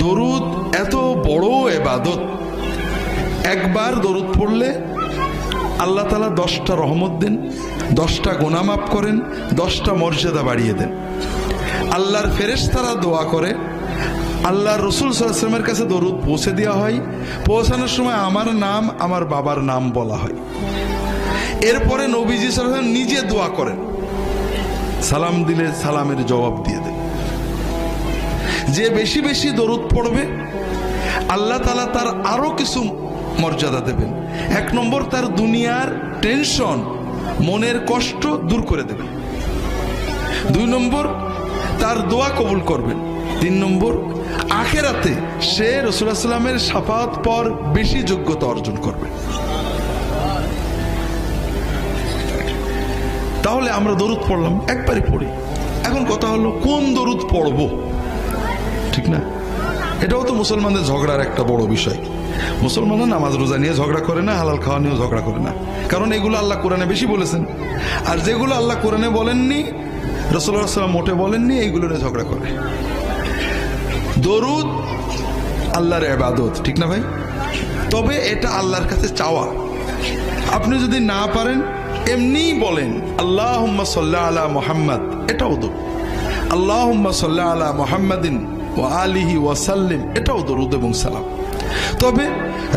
দরুদ এত বড় ইবাদত, একবার দরুদ পড়লে আল্লাহ তাআলা 10টা রহমত দেন, 10টা গুনাহ মাফ করেন, 10টা মর্যাদা বাড়িয়ে দেন। আল্লাহর ফেরেশতারা দোয়া করে, আল্লাহর রাসূল সাল্লাল্লাহু আলাইহি ওয়াসাল্লামের কাছে দরুদ পৌঁছে দেওয়া হয়। পৌঁছানোর সময় আমার নাম, আমার বাবার নাম বলা হয়। এরপরে নবীজি সাল্লাল্লাহু আলাইহি ওয়াসাল্লাম নিজে দোয়া করেন, সালাম দিলে সালামের জবাব দিয়ে দেন। যে বেশি বেশি দরুদ পড়বে আল্লাহ তাআলা তার আরো কিছু মর্যাদা দেবেন। 1 নম্বর, তার দুনিয়ার টেনশন, মনের কষ্ট দূর করে দেবেন। 2 নম্বর, তার দোয়া কবুল করবেন। 3 নম্বর, আখিরাতে সে রাসূলুল্লাহ সাল্লাল্লাহু আলাইহি ওয়াসাল্লামের শাফাআত পাওয়ার বেশি যোগ্যতা অর্জন করবে। তাহলে আমরা দরুদ পড়লাম, একবারই পড়ি। এখন কথা হলো কোন দরুদ পড়ব, ঠিক না? এটাও তো মুসলমানদের ঝগড়ার একটা বড় বিষয়। মুসলমানরা নামাজ রোজা নিয়ে ঝগড়া করে না, হালাল খাওয়া নিয়েও ঝগড়া করে না, কারণ এগুলো আল্লাহ কোরআনে বেশি বলেছেন। আর যেগুলো আল্লাহ কোরআনে বলেননি, রাসূলুল্লাহ সাল্লাল্লাহু আলাইহি ওয়াসাল্লাম মোটে বলেননি, এইগুলো নিয়ে ঝগড়া করে। দরুদ আল্লাহর ইবাদত, ঠিক না ভাই? তবে এটা আল্লাহর কাছে চাওয়া। আপনি যদি না পারেন এমনি বলেন আল্লাহুম্মা সাল্লি আলা মুহাম্মদ, এটাও দরুদ। আল্লাহুম্মা সাল্লি আলা মুহাম্মাদিন ওয়া আলিহি ওয়া সাল্লিম, এটাও দরুদ এবং সালাম। তবে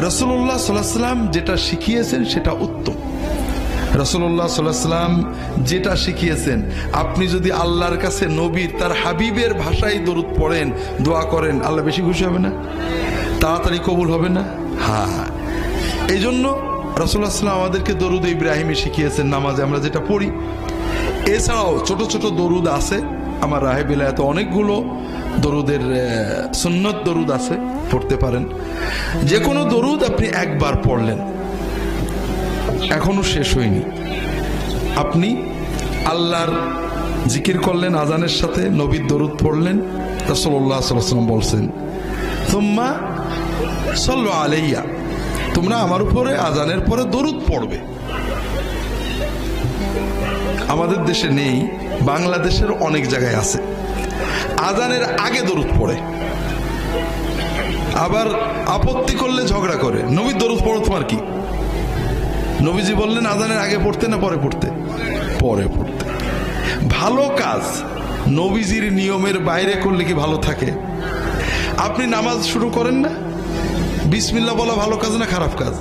রাসূলুল্লাহ সাল্লাল্লাহু আলাইহি ওয়াসাল্লাম যেটা শিখিয়েছেন সেটা উত্তম। রাসূলুল্লাহ সাল্লাল্লাহু আলাইহি ওয়াসাল্লাম যেটা শিখিয়েছেন, আপনি যদি আল্লাহর কাছে নবীর, তার হাবিবের ভাষায় দরুদ পড়েন, দোয়া করেন, আল্লাহ বেশি খুশি হবে না? তাড়াতাড়ি কবুল হবে না? হ্যাঁ, এই জন্য রাসূলুল্লাহ সাল্লাল্লাহু আলাইহি ওয়াসাল্লাম আমাদেরকে দরুদ ইব্রাহিমী শিখিয়েছেন, নামাজে আমরা যেটা পড়ি। এছাড়াও ছোট ছোট দরুদ আছে, আমার রাহে বিলায়াতে অনেকগুলো দরুদের সুন্নত দরুদ আছে, পড়তে পারেন। যে কোনো দরুদ আপনি একবার পড়লেন, এখনো শেষ হয়নি, আপনি আল্লাহর জিকির করলেন আজানের সাথে, নবীর দরুদ পড়লেন। রাসূলুল্লাহ সাল্লাল্লাহু আলাইহি ওয়াসাল্লাম বলছেন, সুম্মা সাল্লু আলাইয়া, তোমরা আমার উপরে আজানের পরে দরুদ পড়বে। আমাদের দেশে নেই, বাংলাদেশের অনেক জায়গায় আছে। আজানের আগে দরুদ পড়ে, আবার আপত্তি করলে ঝগড়া করে, নবীর দরুদ পড়ো, তোমার কি? নবীজি বললেন আজানের আগে পড়তে না পরে পড়তে? পরে পড়তে। ভালো কাজ নবীজির নিয়মের বাইরে করলে কি ভালো থাকে? আপনি নামাজ শুরু করেন না, বিসমিল্লাহ বলা ভালো কাজ না খারাপ কাজ?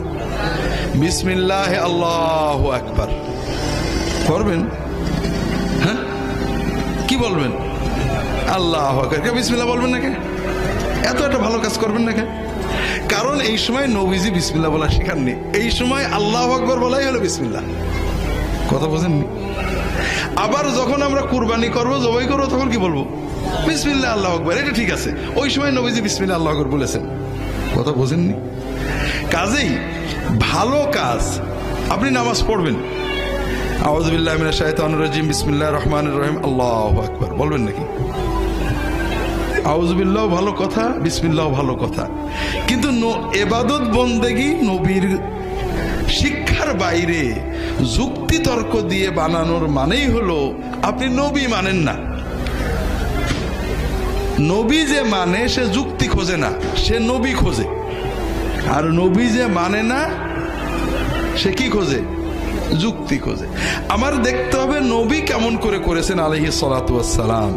বিসমিল্লাহ আল্লাহু আকবার করবেন, হ্যাঁ? কি বলবেন? আল্লাহু আকবার, বিসমিল্লাহ বলবেন না? কে এত একটা ভালো কাজ করবেন না? কে? কারণ এই সময় নবীজি বিসমিল্লাহ বলা শেখাননি, এই সময় আল্লাহু আকবার বলাই হলো বিসমিল্লাহ। কথা বোঝেননি? আবার যখন আমরা কুরবানি করবো, জবাই করবো, তখন কি বলবো? বিসমিল্লাহ আল্লাহু আকবার, এটা ঠিক আছে। ওই সময় নবীজি বিসমিল্লাহ আল্লাহু আকবার বলেছেন। কথা বোঝেননি? কাজেই ভালো কাজ, আপনি নামাজ পড়বেন, আউযু বিল্লাহি মিনাশ শাইতানির রাজিম, বিসমিল্লাহির রহমানির রহিম, আল্লাহু আকবার বলবেন নাকি? আউযু বিল্লাহ ভালো কথা, বিসমিল্লাহ ভালো কথা, কিন্তু ইবাদত বন্দেগী নবীর শিক্ষার বাইরে যুক্তি তর্ক দিয়ে বানানোর মানেই হলো আপনি নবী মানেন না। নবী যে মানে সে যুক্তি খোঁজে না, সে নবী খোঁজে। আর নবী যে মানে না সে কি খোঁজে? যুক্তি খোঁজে। আমার দেখতে হবে নবী কেমন করে করেছেন আলাইহিস সালাতু ওয়াস সালাম।